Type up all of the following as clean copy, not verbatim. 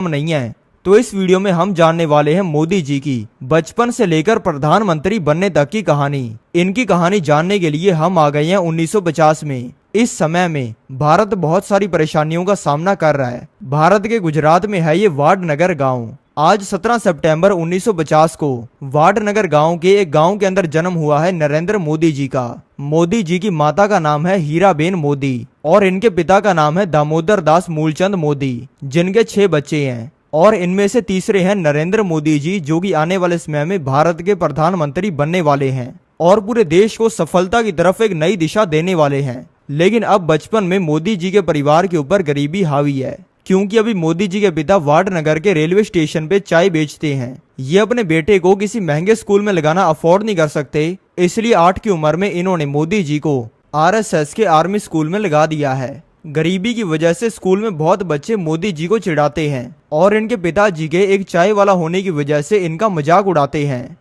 नहीं है। तो इस वीडियो में हम जानने वाले हैं मोदी जी की बचपन से लेकर प्रधानमंत्री बनने तक की कहानी। इनकी कहानी जानने के लिए हम आ गए हैं 1950 में। इस समय में भारत बहुत सारी परेशानियों का सामना कर रहा है। भारत के गुजरात में है ये वाडनगर गांव। आज 17 सितंबर 1950 को वाडनगर गांव के एक गांव के अंदर जन्म हुआ है नरेंद्र मोदी जी का। मोदी जी की माता का नाम है हीराबेन मोदी और इनके पिता का नाम है दामोदर दास मूलचंद मोदी, जिनके 6 बच्चे हैं और इनमें से तीसरे हैं नरेंद्र मोदी जी, जो कि आने वाले समय में भारत के प्रधानमंत्री बनने वाले हैं और पूरे देश को सफलता की तरफ एक नई दिशा देने वाले हैं। लेकिन अब बचपन में मोदी जी के परिवार के ऊपर गरीबी हावी है, क्योंकि अभी मोदी जी के पिता वाडनगर के रेलवे स्टेशन पे चाय बेचते हैं। ये अपने बेटे को किसी महंगे स्कूल में लगाना अफोर्ड नहीं कर सकते, इसलिए 8 की उम्र में इन्होंने मोदी जी को आरएसएस के आर्मी स्कूल में लगा दिया है। गरीबी की वजह से स्कूल में बहुत बच्चे मोदी जी को चिढ़ाते हैं और इनके पिताजी के एक चाय वाला होने की वजह से इनका मजाक उड़ाते हैं।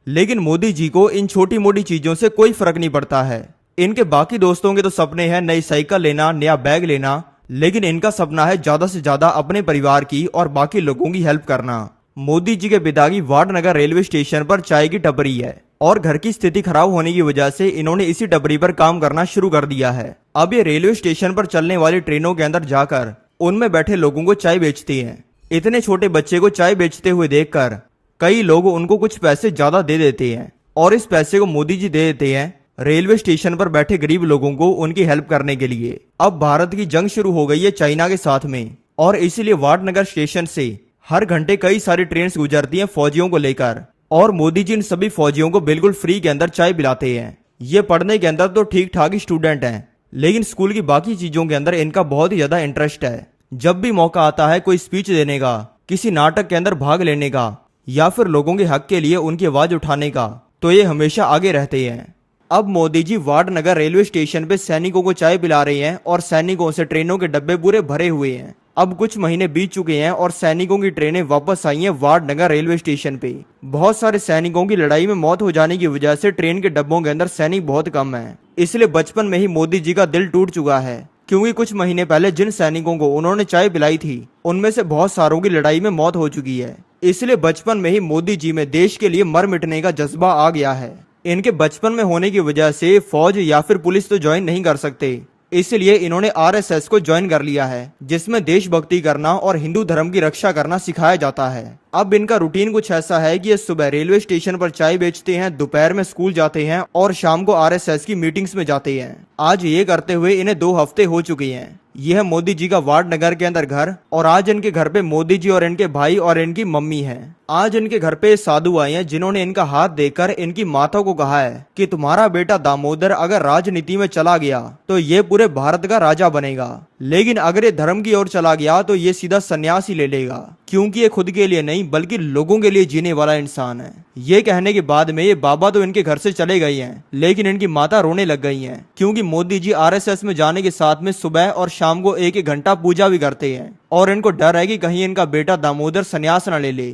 लेकिन मोदी जी को इन छोटी मोटी चीजों से कोई फर्क नहीं पड़ता है। इनके बाकी दोस्तों के तो सपने हैं नई साइकिल लेना, नया बैग लेना, लेकिन इनका सपना है ज्यादा से ज्यादा अपने परिवार की और बाकी लोगों की हेल्प करना। मोदी जी के पिता की वाडनगर रेलवे स्टेशन पर चाय की टपरी है और घर की स्थिति खराब होने की वजह से इन्होंने इसी टपरी पर काम करना शुरू कर दिया है। अब ये रेलवे स्टेशन पर चलने वाली ट्रेनों के अंदर जाकर उनमें बैठे लोगों को चाय बेचती हैं। इतने छोटे बच्चे को चाय बेचते हुए देखकर कई लोग उनको कुछ पैसे ज्यादा दे देते हैं और इस पैसे को मोदी जी दे देते हैं रेलवे स्टेशन पर बैठे गरीब लोगों को उनकी हेल्प करने के लिए। अब भारत की जंग शुरू हो गई है चाइना के साथ में और इसीलिए वाडनगर स्टेशन से हर घंटे कई सारी ट्रेन गुजरती हैं फौजियों को लेकर और मोदी जी इन सभी फौजियों को बिल्कुल फ्री के अंदर चाय पिलाते हैं। ये पढ़ने के अंदर तो ठीक ठाक ही स्टूडेंट हैं, लेकिन स्कूल की बाकी चीजों के अंदर इनका बहुत ही ज्यादा इंटरेस्ट है। जब भी मौका आता है कोई स्पीच देने का, किसी नाटक के अंदर भाग लेने का या फिर लोगों के हक के लिए उनकी आवाज उठाने का, तो ये हमेशा आगे रहते हैं। अब मोदी जी वाडनगर रेलवे स्टेशन पे सैनिकों को चाय पिला रहे हैं और सैनिकों से ट्रेनों के डब्बे पूरे भरे हुए हैं। अब कुछ महीने बीत चुके हैं और सैनिकों की ट्रेनें वापस आई हैं वाडनगर रेलवे स्टेशन पे। बहुत सारे सैनिकों की लड़ाई में मौत हो जाने की वजह से ट्रेन के डब्बों के अंदर सैनिक बहुत कम है, इसलिए बचपन में ही मोदी जी का दिल टूट चुका है, क्योंकि कुछ महीने पहले जिन सैनिकों को उन्होंने चाय पिलाई थी उनमें से बहुत सारों की लड़ाई में मौत हो चुकी है। इसलिए बचपन में ही मोदी जी में देश के लिए मर मिटने का जज्बा आ गया है। इनके बचपन में होने की वजह से फौज या फिर पुलिस तो ज्वाइन नहीं कर सकते, इसलिए इन्होंने आरएसएस को ज्वाइन कर लिया है, जिसमें देशभक्ति करना और हिंदू धर्म की रक्षा करना सिखाया जाता है। अब इनका रूटीन कुछ ऐसा है कि ये सुबह रेलवे स्टेशन पर चाय बेचते हैं, दोपहर में स्कूल जाते हैं और शाम को आरएसएस की मीटिंग्स में जाते हैं। आज ये करते हुए इन्हें 2 हफ्ते हो चुके हैं। यह है मोदी जी का वाडनगर के अंदर घर और आज इनके घर पे मोदी जी और इनके भाई और इनकी मम्मी है। आज इनके घर पे साधु आए हैं जिन्होंने इनका हाथ देखकर इनकी माता को कहा है कि तुम्हारा बेटा दामोदर अगर राजनीति में चला गया तो ये पूरे भारत का राजा बनेगा, लेकिन अगर ये धर्म की ओर चला गया तो ये सीधा सन्यास ही ले लेगा, क्योंकि ये खुद के लिए नहीं बल्कि लोगों के लिए जीने वाला इंसान है। ये कहने के बाद में ये बाबा तो इनके घर से चले गए हैं, लेकिन इनकी माता रोने लग गई हैं, क्योंकि मोदी जी आरएसएस में जाने के साथ में सुबह और शाम को 1-1 घंटा पूजा भी करते हैं और इनको डर है कि कहीं इनका बेटा दामोदर सन्यास न ले ले।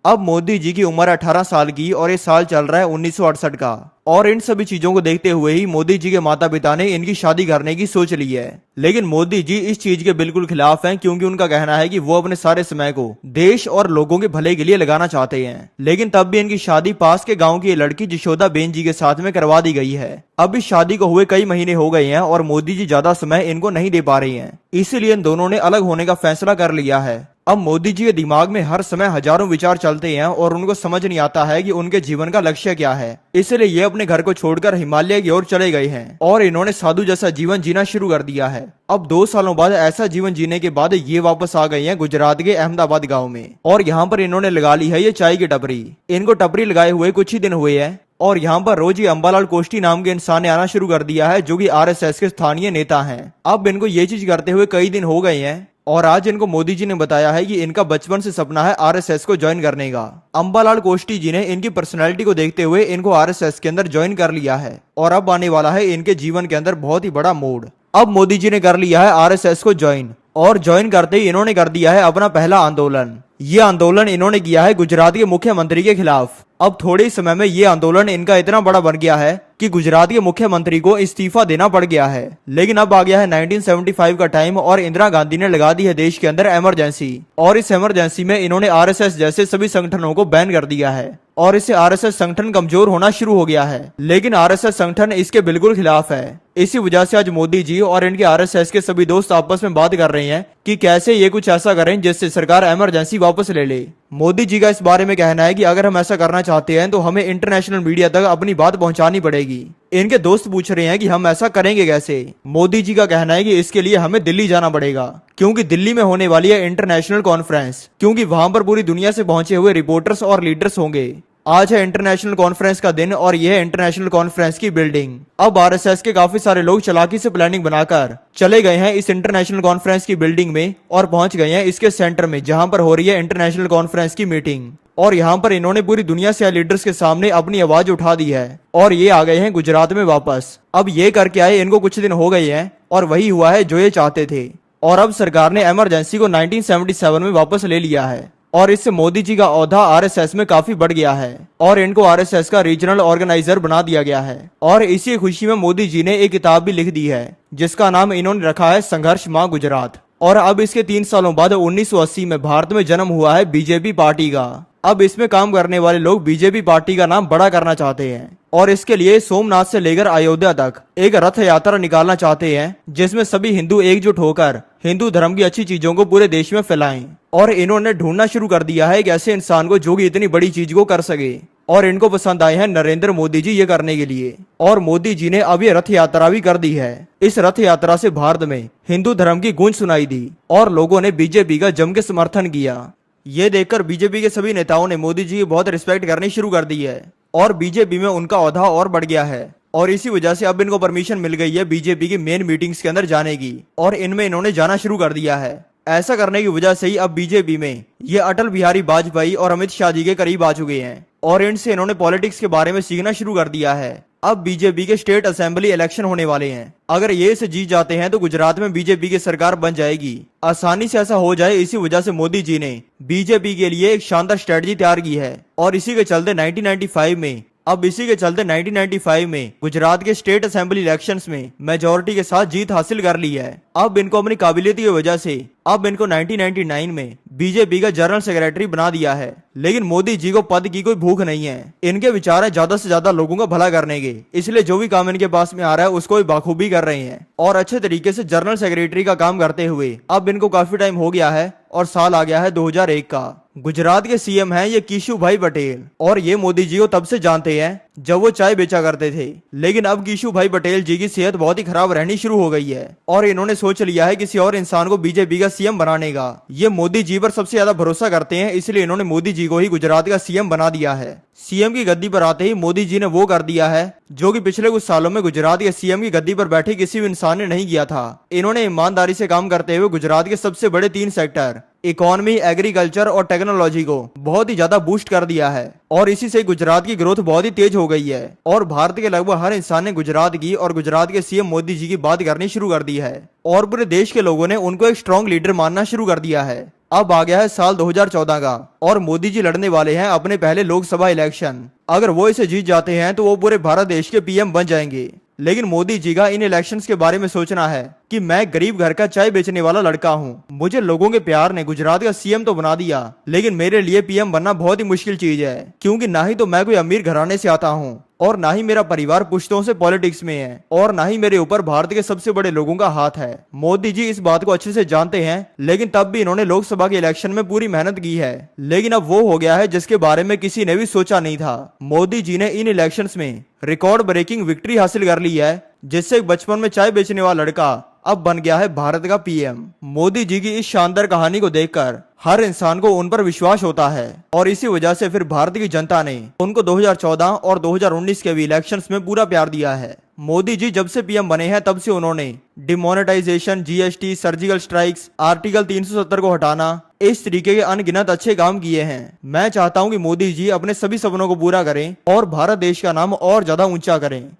अब मोदी जी की उम्र 18 साल की और ये साल चल रहा है 1968 का और इन सभी चीजों को देखते हुए ही मोदी जी के माता पिता ने इनकी शादी करने की सोच ली है। लेकिन मोदी जी इस चीज के बिल्कुल खिलाफ हैं, क्योंकि उनका कहना है कि वो अपने सारे समय को देश और लोगों के भले के लिए लगाना चाहते हैं। लेकिन तब भी इनकी शादी पास के गांव की लड़की जशोदा बेन जी के साथ में करवा दी गई है। अब इस शादी को हुए कई महीने हो गए हैं और मोदी जी ज्यादा समय इनको नहीं दे पा रही है, इसीलिए इन दोनों ने अलग होने का फैसला कर लिया है। अब मोदी जी के दिमाग में हर समय हजारों विचार चलते हैं और उनको समझ नहीं आता है कि उनके जीवन का लक्ष्य क्या है, इसलिए ये अपने घर को छोड़कर हिमालय की ओर चले गए हैं और इन्होंने साधु जैसा जीवन जीना शुरू कर दिया है। अब 2 सालों बाद ऐसा जीवन जीने के बाद ये वापस आ गए हैं गुजरात के अहमदाबाद गाँव में और यहाँ पर इन्होंने लगा ली है ये चाय की टपरी। इनको टपरी लगाए हुए कुछ ही दिन हुए हैं और यहाँ पर रोज ही अंबालाल कोष्टी नाम के इंसान ने आना शुरू कर दिया है, जो कि आरएसएस के स्थानीय नेता हैं। अब इनको ये चीज करते हुए कई दिन हो गए हैं और आज इनको मोदी जी ने बताया है कि इनका बचपन से सपना है आरएसएस को ज्वाइन करने का। अंबालाल कोष्टी जी ने इनकी पर्सनैलिटी को देखते हुए इनको आरएसएस के अंदर ज्वाइन कर लिया है और अब आने वाला है इनके जीवन के अंदर बहुत ही बड़ा मोड़। अब मोदी जी ने कर लिया है आरएसएस को ज्वाइन और ज्वाइन करते ही इन्होंने कर दिया है अपना पहला आंदोलन। ये आंदोलन इन्होंने किया है गुजरात के मुख्यमंत्री के खिलाफ। अब थोड़े ही समय में ये आंदोलन इनका इतना बड़ा बन गया है कि गुजरात के मुख्यमंत्री को इस्तीफा देना पड़ गया है। लेकिन अब आ गया है 1975 का टाइम और इंदिरा गांधी ने लगा दी है देश के अंदर इमरजेंसी, और इस इमरजेंसी में इन्होंने आरएसएस जैसे सभी संगठनों को बैन कर दिया है और इससे आरएसएस संगठन कमजोर होना शुरू हो गया है। लेकिन आरएसएस संगठन इसके बिल्कुल खिलाफ है। इसी वजह से आज मोदी जी और इनके आरएसएस के सभी दोस्त आपस में बात कर रहे हैं कि कैसे ये कुछ ऐसा करें जिससे सरकार इमरजेंसी वापस ले ले। मोदी जी का इस बारे में कहना है कि अगर हम ऐसा करना चाहते हैं तो हमें इंटरनेशनल मीडिया तक अपनी बात पहुंचानी पड़ेगी। इनके दोस्त पूछ रहे हैं कि हम ऐसा करेंगे कैसे। मोदी जी का कहना है कि इसके लिए हमें दिल्ली जाना पड़ेगा, क्योंकि दिल्ली में होने वाली है इंटरनेशनल कॉन्फ्रेंस, क्योंकि वहां पर पूरी दुनिया से पहुंचे हुए रिपोर्टर्स और लीडर्स होंगे। आज है इंटरनेशनल कॉन्फ्रेंस का दिन और यह है इंटरनेशनल कॉन्फ्रेंस की बिल्डिंग। अब आरएसएस के काफी सारे लोग चालाकी से प्लानिंग बनाकर चले गए हैं इस इंटरनेशनल कॉन्फ्रेंस की बिल्डिंग में और पहुंच गए हैं इसके सेंटर में जहां पर हो रही है इंटरनेशनल कॉन्फ्रेंस की मीटिंग। और यहाँ पर इन्होंने पूरी दुनिया से लीडर्स के सामने अपनी आवाज उठा दी है और ये आ गए हैं गुजरात में वापस। अब ये करके आए इनको कुछ दिन हो गए हैं और वही हुआ है जो ये चाहते थे। और अब सरकार ने इमरजेंसी को 1977 में वापस ले लिया है और इससे मोदी जी का ओहदा आरएसएस में काफी बढ़ गया है और इनको आरएसएस का रीजनल ऑर्गेनाइजर बना दिया गया है। और इसी खुशी में मोदी जी ने एक किताब भी लिख दी है जिसका नाम इन्होंने रखा है संघर्ष मां गुजरात। और अब इसके 3 सालों बाद 1980 में भारत में जन्म हुआ है बीजेपी पार्टी का। अब इसमें काम करने वाले लोग बीजेपी पार्टी का नाम बड़ा करना चाहते हैं और इसके लिए सोमनाथ से लेकर अयोध्या तक एक रथ यात्रा निकालना चाहते हैं जिसमें सभी हिंदू एकजुट होकर हिंदू धर्म की अच्छी चीजों को पूरे देश में फैलाएं। और इन्होंने ढूंढना शुरू कर दिया है एक ऐसे इंसान को जो कि इतनी बड़ी चीज को कर सके और इनको पसंद आए हैं नरेंद्र मोदी जी ये करने के लिए। और मोदी जी ने अब ये रथ यात्रा भी कर दी है। इस रथ यात्रा से भारत में हिंदू धर्म की गूंज सुनाई दी और लोगों ने बीजेपी का जम के समर्थन किया। ये देखकर बीजेपी के सभी नेताओं ने मोदी जी की बहुत रिस्पेक्ट करनी शुरू कर दी है और बीजेपी में उनका ओहदा और बढ़ गया है। और इसी वजह से अब इनको परमिशन मिल गई है बीजेपी की मेन मीटिंग्स के अंदर जाने की और इनमें इन्होंने जाना शुरू कर दिया है। ऐसा करने की वजह से ही अब बीजेपी में ये अटल बिहारी वाजपेयी और अमित शाह जी के करीब आ चुके हैं और इनसे इन्होंने पॉलिटिक्स के बारे में सीखना शुरू कर दिया है। अब बीजेपी के स्टेट असेंबली इलेक्शन होने वाले हैं। अगर ये से जीत जाते हैं तो गुजरात में बीजेपी की सरकार बन जाएगी। आसानी से ऐसा हो जाए, इसी वजह से मोदी जी ने बीजेपी के लिए एक शानदार स्ट्रेटजी तैयार की है और इसी के चलते 1995 में गुजरात के स्टेट असेंबली इलेक्शंस में मेजोरिटी के साथ जीत हासिल कर ली है। अब इनको अपनी काबिलियत की वजह से अब इनको 1999 में बीजेपी का जनरल सेक्रेटरी बना दिया है। लेकिन मोदी जी को पद की कोई भूख नहीं है। इनके विचार है ज्यादा से ज्यादा लोगों का भला करने के, इसलिए जो भी काम इनके पास में आ रहा है उसको भी बाखूबी कर रहे हैं और अच्छे तरीके से जनरल सेक्रेटरी का काम करते हुए अब इनको काफी टाइम हो गया है और साल आ गया है 2001 का। गुजरात के सीएम हैं ये केशुभाई पटेल और ये मोदी जी को तब से जानते हैं जब वो चाय बेचा करते थे। लेकिन अब केशुभाई पटेल जी की सेहत बहुत ही खराब रहनी शुरू हो गई है और इन्होंने सोच लिया है किसी और इंसान को बीजेपी का सीएम बनाने का। ये मोदी जी पर सबसे ज्यादा भरोसा करते हैं, इसलिए इन्होंने मोदी जी को ही गुजरात का सीएम बना दिया है। सीएम की गद्दी पर आते ही मोदी जी ने वो कर दिया है जो कि पिछले कुछ सालों में गुजरात के सीएम की गद्दी पर बैठे किसी भी इंसान ने नहीं किया था। इन्होंने ईमानदारी से काम करते हुए गुजरात के सबसे बड़े 3 सेक्टर इकोनॉमी, एग्रीकल्चर और टेक्नोलॉजी को बहुत ही ज्यादा बूस्ट कर दिया है और इसी से गुजरात की ग्रोथ बहुत ही तेज हो गई है और भारत के लगभग हर इंसान ने गुजरात की और गुजरात के सीएम मोदी जी की बात करनी शुरू कर दी है और पूरे देश के लोगों ने उनको एक स्ट्रॉन्ग लीडर मानना शुरू कर दिया है। अब आ गया है साल 2014 का और मोदी जी लड़ने वाले हैं अपने पहले लोकसभा इलेक्शन। अगर वो इसे जीत जाते हैं तो वो पूरे भारत देश के पीएम बन जाएंगे। लेकिन मोदी जी का इन इलेक्शंस के बारे में सोचना है कि मैं गरीब घर का चाय बेचने वाला लड़का हूँ, मुझे लोगों के प्यार ने गुजरात का सीएम तो बना दिया, लेकिन मेरे लिए पीएम बनना बहुत ही मुश्किल चीज है, क्योंकि ना ही तो मैं कोई अमीर घराने से आता हूँ और ना ही मेरा परिवार पुश्तों से पॉलिटिक्स में है और ना ही मेरे ऊपर भारत के सबसे बड़े लोगों का हाथ है। मोदी जी इस बात को अच्छे से जानते हैं, लेकिन तब भी इन्होंने लोकसभा के इलेक्शन में पूरी मेहनत की है। लेकिन अब वो हो गया है जिसके बारे में किसी ने भी सोचा नहीं था। मोदी जी ने इन इलेक्शंस में रिकॉर्ड ब्रेकिंग विक्ट्री हासिल कर ली है, जिससे एक बचपन में चाय बेचने वाला लड़का अब बन गया है भारत का पीएम। मोदी जी की इस शानदार कहानी को देखकर हर इंसान को उन पर विश्वास होता है और इसी वजह से फिर भारत की जनता ने उनको 2014 और 2019 के भी इलेक्शंस में पूरा प्यार दिया है। मोदी जी जब से पीएम बने हैं तब से उन्होंने demonetisation, GST, surgical strikes, article 370 को हटाना, इस तरीके के अनगिनत अच्छे काम किए हैं। मैं चाहता हूं कि मोदी जी अपने सभी सपनों को पूरा करें और भारत देश का नाम और ज्यादा ऊंचा करें।